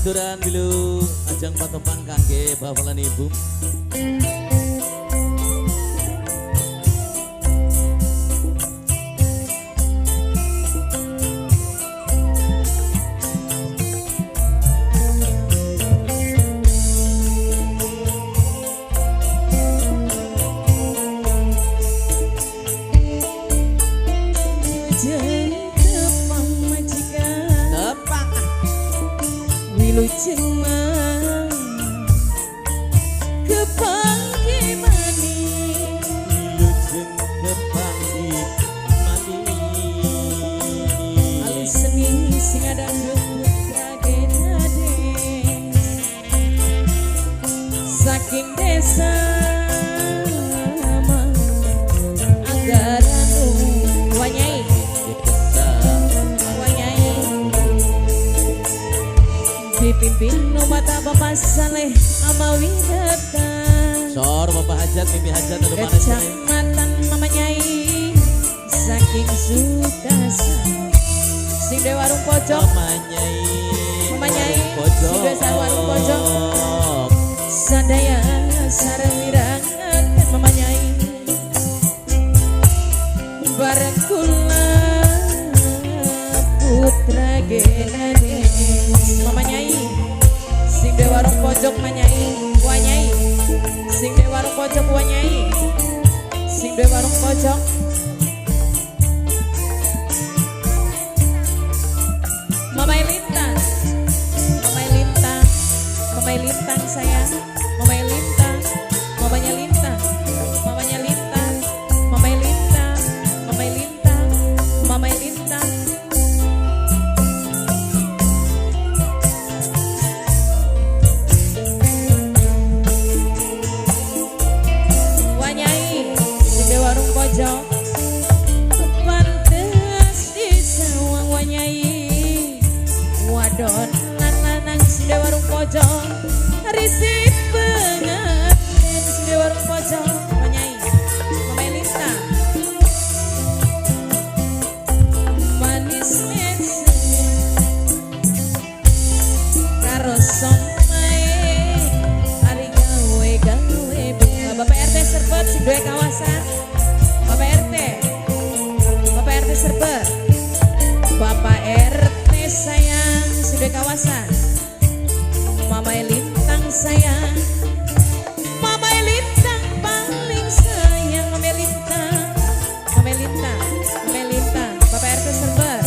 Baturan bilu ajang patopang kangge bapalan ibu. Wilujeng mang kepanggi mani, Wilujeng kepanggi mani. alus seni sing adandung ragenade saking desa Anggaran wanyai dipimpin mata Bapak Saleh Amawi datang Sor Bapak Hajat, Mimpi Hajat ada mana kecamatan Mama Nyai saking Sukasa sing de warung pojok Mama Nyai sing de warung pojok sadaya sareng wirangan Mama Nyai bareng kula putra genade Mama Nyai sing de warung pojok Manyai Wanyai sing de warung pojok Wanyai sing de warung pojok Mamai Lintang Mamai Lintang Mamai Lintang sayang Mamai Lintang mamanya Lintang mamanya Lintang Mamai Lintang Mamai Lintang Mamai Lintang pantes di sawang Wanyai wadon lan lanang sing de warung pojok risih banget sing de warung pojok Wanyai Mamai Lintang manis mesem karo somai ari gawe bunga Bapak RT Serbet sing duwe kawasan Bapak RT Serber Bapak RT sayang sudah kawasan Mamai Lintang sayang Mamai Lintang paling sayang Mamai Lintang Mamai Lintang Mamai Lintang Bapak RT Serber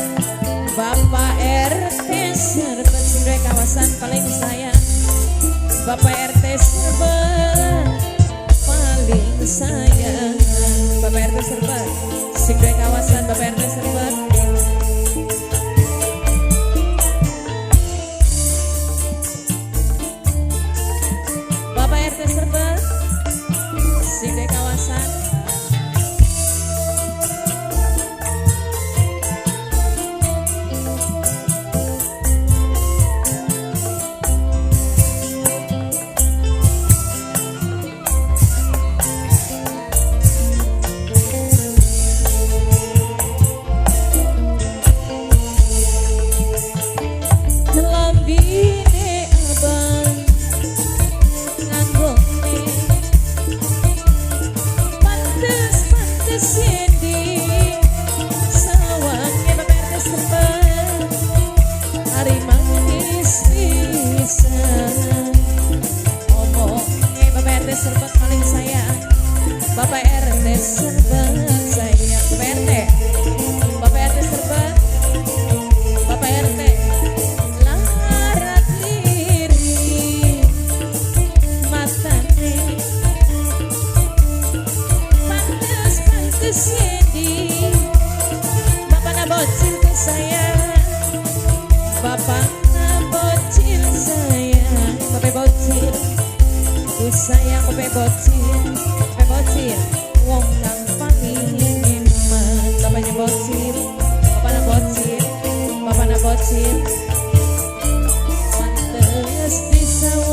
Bapak RT Serber sudah kawasan paling sayang Bapak RT Serber paling sayang Bapak RT Serber sing duwe kawasan Bapak RT Serber Bapak RT Serber sing duwe kawasan Serbat paling sayang Bapak RT Serbat sayang Bapak RT Serbat Bapak RT larat liri matane pantes yendi Bapak nabocil ke sayang Bapak nabocil sayang Bapak bocil sayang kope bocil wong kang pangin bapaknya bocil bapaknya bocil pantes di sawah